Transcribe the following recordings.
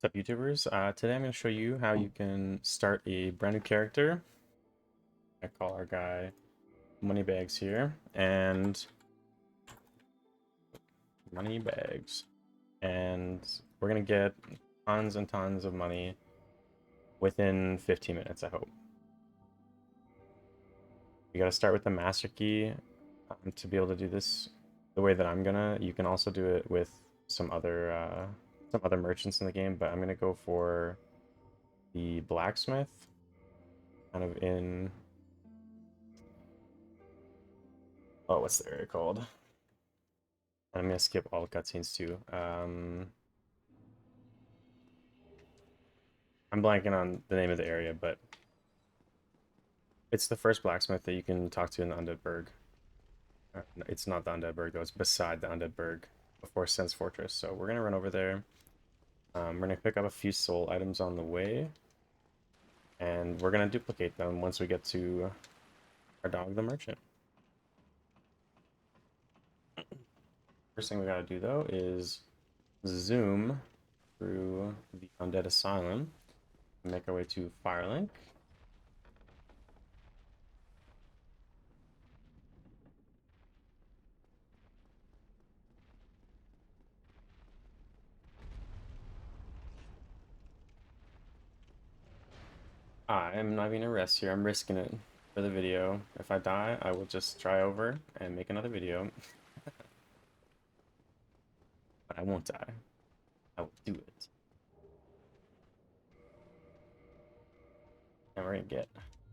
What's up, YouTubers? Today I'm going to show you how you can start a brand new character. I call our guy Moneybags here, and Moneybags. And we're going to get tons and tons of money within 15 minutes, I hope. You got to start with the master key to be able to do this the way that I'm gonna. You can also do it with some other merchants in the game, but I'm gonna go for the blacksmith, kind of in what's the area called? I'm gonna skip all the cutscenes too. I'm blanking on the name of the area, but it's the first blacksmith that you can talk to in the Undead Burg. No, it's not the Undead Burg though, it's beside the Undead Burg before Sen's Fortress. So we're gonna run over there. We're gonna pick up a few soul items on the way, and we're gonna duplicate them once we get to our dog, the merchant. First thing we gotta do though is zoom through the Undead Asylum and make our way to Firelink. I'm not even gonna rest here. I'm risking it for the video. If I die, I will just try over and make another video. But I won't die. I will do it. And we're gonna get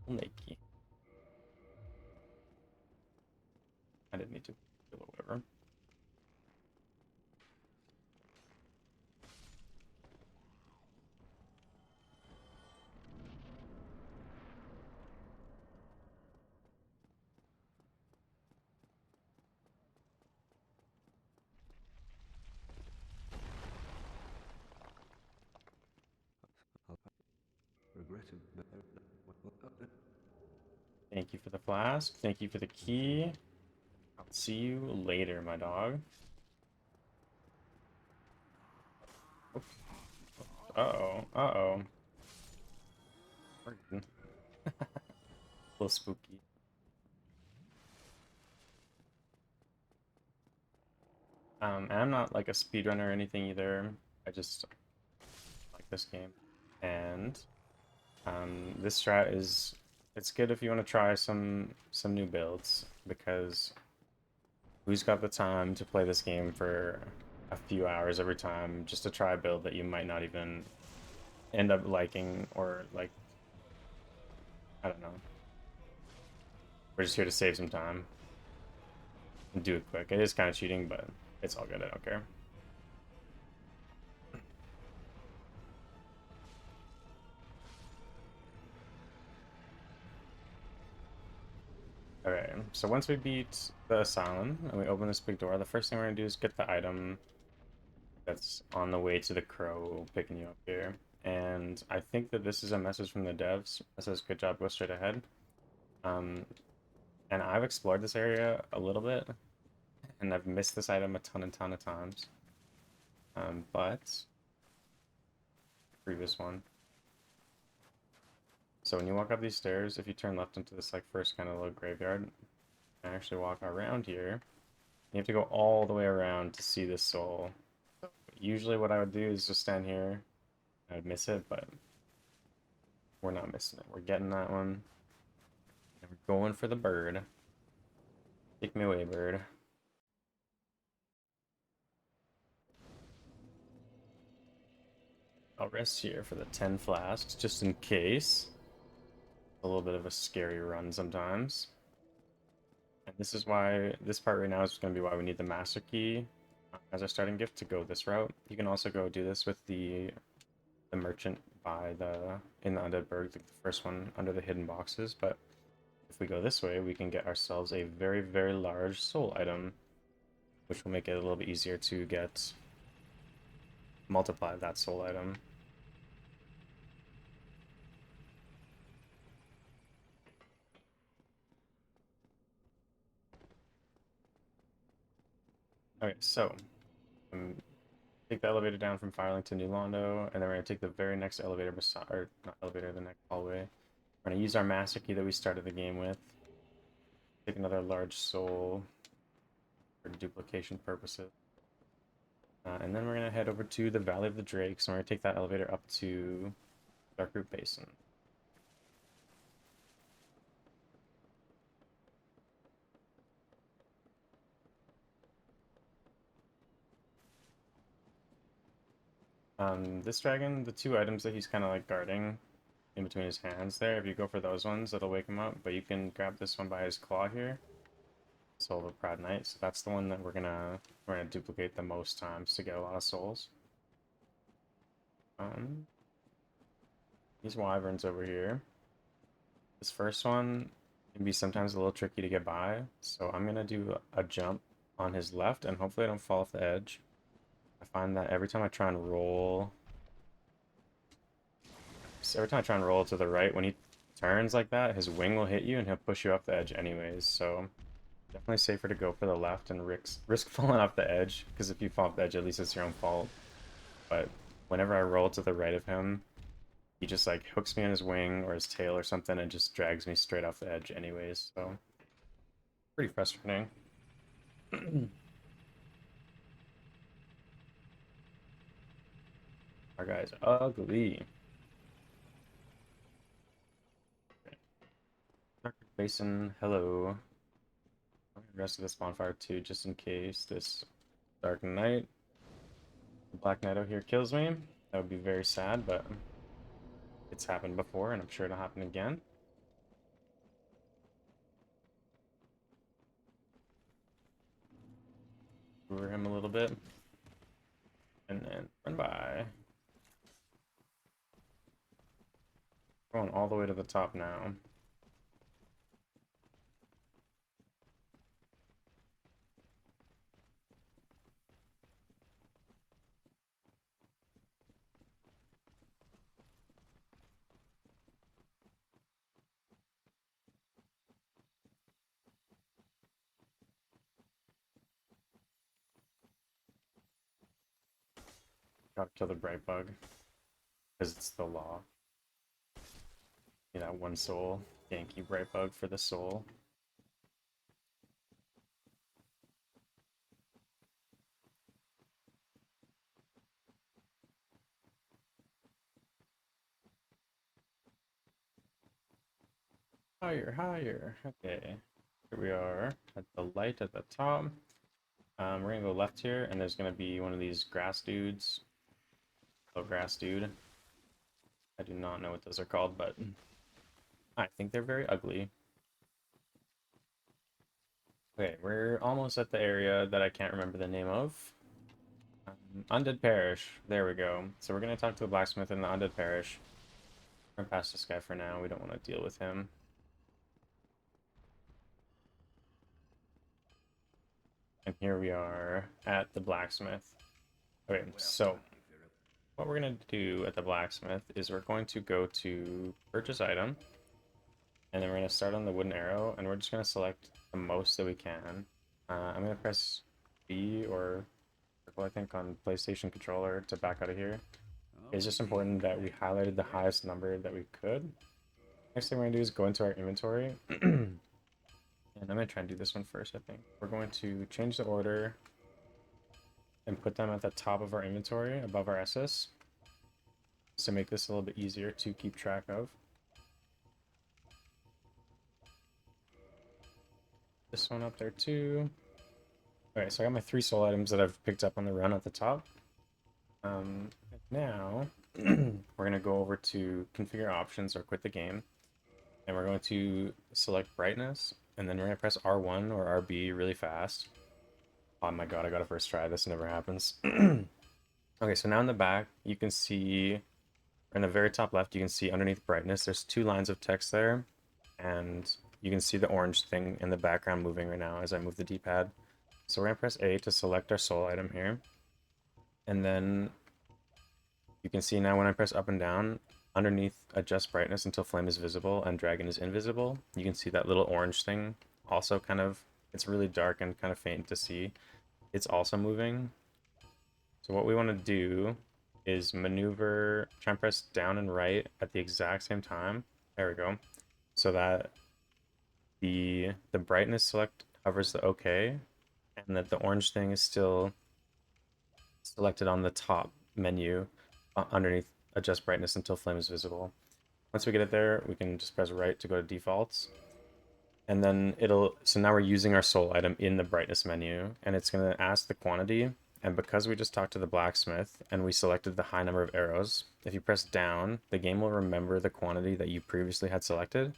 Nakey. I didn't need to, whatever. Thank you for the flask. Thank you for the key. I'll see you later, my dog. Uh-oh. Uh-oh. A little spooky. And I'm not like a speedrunner or anything either. I just like this game. And this strat is it's good if you want to try some new builds, because who's got the time to play this game for a few hours every time just to try a build that you might not even end up liking, or like, I don't know. We're just here to save some time and do it quick. It is kind of cheating, but it's all good. I don't care. Okay, so once we beat the Asylum and we open this big door, the first thing we're gonna do is get the item that's on the way to the crow picking you up here. And I think that this is a message from the devs that says, "Good job, go straight ahead." Um, and I've explored this area a little bit, and I've missed this item a ton and ton of times. But previous one. So when you walk up these stairs, if you turn left into this like first kind of little graveyard, and actually walk around here, you have to go all the way around to see this soul. So usually what I would do is just stand here. I would miss it, but we're not missing it. We're getting that one. And we're going for the bird. Take me away, bird. I'll rest here for the 10 flasks, just in case. A little bit of a scary run sometimes. And this is why, this part right now is going to be why we need the master key as our starting gift to go this route. You can also go do this with the merchant in the Undead Burg, the first one under the hidden boxes, but if we go this way, we can get ourselves a very, very large soul item, which will make it a little bit easier to multiply that soul item. Okay, so I'm take the elevator down from Firelink to New Londo, and then we're gonna take the very next elevator beside, or not elevator, the next hallway. We're gonna use our master key that we started the game with. Take another large soul for duplication purposes. And then we're gonna head over to the Valley of the Drakes, and we're gonna take that elevator up to Darkroot Basin. This dragon, the two items that he's kind of like guarding in between his hands there, if you go for those ones, it'll wake him up, but you can grab this one by his claw here. Soul of a Proud Knight, so that's the one that we're gonna duplicate the most times to get a lot of souls. These wyverns over here. This first one can be sometimes a little tricky to get by, so I'm gonna do a jump on his left, and hopefully I don't fall off the edge. I find that every time I try and roll to the right, when he turns like that, his wing will hit you and he'll push you off the edge anyways, so definitely safer to go for the left and risk falling off the edge, because if you fall off the edge, at least it's your own fault. But whenever I roll to the right of him, he just like hooks me on his wing or his tail or something and just drags me straight off the edge anyways, so pretty frustrating. Our guy's ugly. Darkroot Basin, hello. I'm gonna rest of this bonfire too, just in case this Dark Knight, the Black Knight out here kills me. That would be very sad, but it's happened before, and I'm sure it'll happen again. Lure him a little bit, and then run by. Going all the way to the top now. Gotta kill the bright bug, because it's the law. Yeah, that one soul. Yankee bright bug for the soul. Higher, higher. Okay. Here we are at the light at the top. We're gonna go left here, and there's gonna be one of these grass dudes. Little grass dude. I do not know what those are called, but I think they're very ugly. Okay, we're almost at the area that I can't remember the name of. Undead Parish. There we go. So we're gonna talk to the blacksmith in the Undead Parish. We're past this guy for now. We don't want to deal with him. And here we are at the blacksmith. Okay, so what we're going to do at the blacksmith is we're going to go to purchase item, and then we're going to start on the wooden arrow, and we're just going to select the most that we can. I'm going to press B or circle, I think, on PlayStation controller to back out of here. It's just important that we highlighted the highest number that we could. Next thing we're going to do is go into our inventory. And I'm going to try and do this one first, I think. We're going to change the order and put them at the top of our inventory, above our SS, to make this a little bit easier to keep track of. This one up there too. Alright, so I got my 3 soul items that I've picked up on the run at the top. Now, we're going to go over to configure options or quit the game. And we're going to select brightness, and then we're going to press R1 or RB really fast. Oh my god, I got a first try. This never happens. Okay, so now in the back, you can see, or in the very top left, you can see underneath brightness, there's 2 lines of text there. And you can see the orange thing in the background moving right now as I move the D-pad. So we're going to press A to select our soul item here. And then you can see now when I press up and down, underneath adjust brightness until flame is visible and dragon is invisible, you can see that little orange thing also kind of, it's really dark and kind of faint to see. It's also moving. So So what we want to do is maneuver, try and press down and right at the exact same time. There we go. So that the brightness select hovers the OK, and that the orange thing is still selected on the top menu underneath adjust brightness until flame is visible. Once we get it there, we can just press right to go to defaults. And then so now we're using our soul item in the brightness menu, and it's going to ask the quantity. And because we just talked to the blacksmith and we selected the high number of arrows, if you press down, the game will remember the quantity that you previously had selected.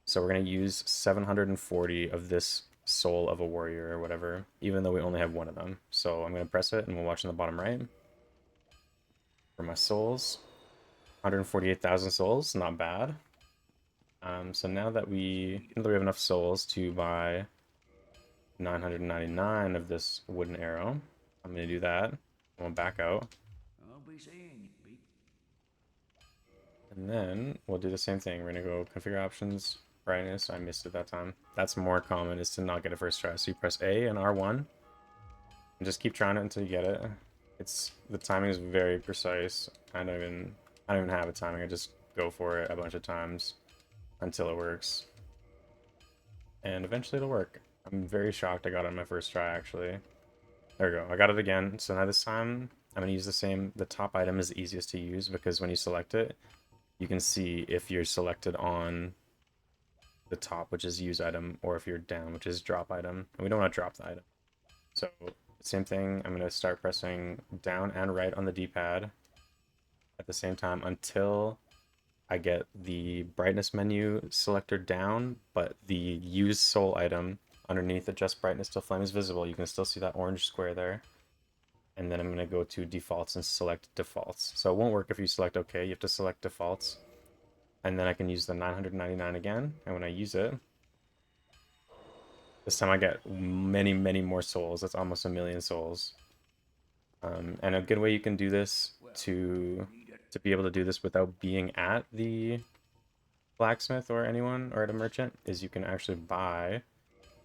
So we're going to use 740 of this soul of a warrior or whatever, even though we only have one of them. So I'm going to press it and we'll watch in the bottom right. For my souls, 148,000 souls, not bad. So now that we have enough souls to buy 999 of this wooden arrow, I'm going to do that. We'll back out. I'll be seeing you, Pete. And then we'll do the same thing. We're going to go configure options, brightness. I missed it that time. That's more common, is to not get it first try. So you press A and R1 and just keep trying it until you get it. The timing is very precise. I don't even have a timing. I just go for it a bunch of times until it works. And eventually it'll work. I'm very shocked I got it on my first try, actually. There we go. I got it again. So now this time I'm going to use the top item is the easiest to use, because when you select it, you can see if you're selected on the top, which is use item, or if you're down, which is drop item. And we don't want to drop the item. So same thing, I'm going to start pressing down and right on the D-pad at the same time until I get the brightness menu selector down, but the use soul item underneath adjust brightness till flame is visible. You can still see that orange square there. And then I'm going to go to defaults and select defaults. So it won't work if you select OK. You have to select defaults. And then I can use the 999 again. And when I use it, this time I get many, many more souls. That's almost 1,000,000 souls. And a good way you can do this to be able to do this without being at the blacksmith or anyone or at a merchant is you can actually buy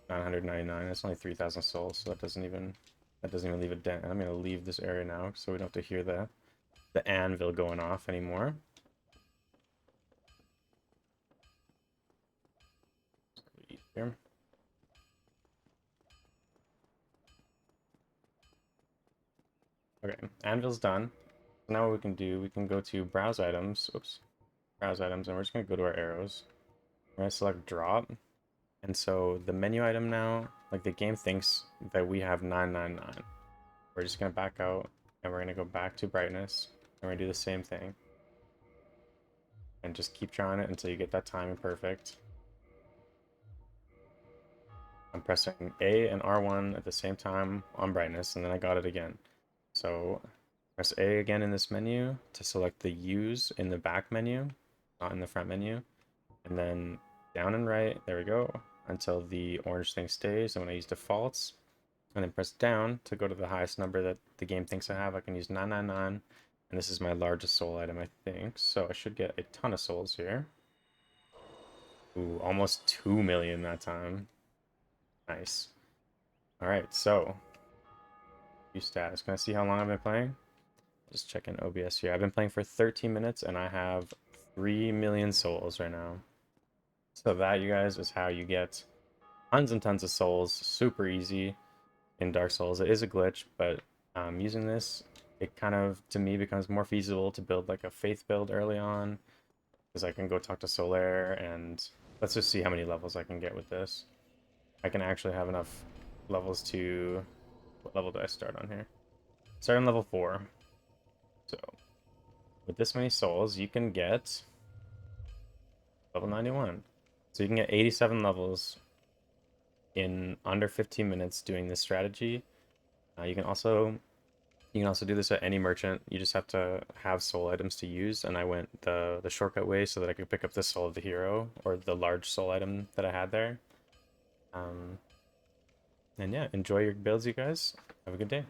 999. That's only 3,000 souls, so that doesn't even leave a dent. And I'm gonna leave this area now so we don't have to hear the anvil going off anymore. Here. Okay, anvil's done. Now what we can do, we can go to browse items. Oops. Browse items, and we're just gonna go to our arrows. We're gonna select drop. And so the menu item now, like the game thinks that we have 999. We're just gonna back out and we're gonna go back to brightness and we're gonna do the same thing. And just keep trying it until you get that timing perfect. I'm pressing A and R1 at the same time on brightness, and then I got it again. So press A again in this menu to select the use in the back menu, not in the front menu. And then down and right, there we go, until the orange thing stays. And when I use defaults, and then press down to go to the highest number that the game thinks I have, I can use 999. And this is my largest soul item, I think. So I should get a ton of souls here. Ooh, almost 2 million that time. Nice. Alright, so view status. Can I see how long I've been playing? Just check in OBS here. I've been playing for 13 minutes and I have 3 million souls right now. So that, you guys, is how you get tons and tons of souls. Super easy in Dark Souls. It is a glitch, but using this, it kind of, to me, becomes more feasible to build like a faith build early on, because I can go talk to Solaire, and let's just see how many levels I can get with this. I can actually have enough levels to... What level do I start on here? Start on level 4. So, with this many souls, you can get level 91. So you can get 87 levels in under 15 minutes doing this strategy. You can also do this at any merchant. You just have to have soul items to use, and I went the shortcut way so that I could pick up the soul of the hero, or the large soul item that I had there. And yeah, enjoy your builds, you guys. Have a good day.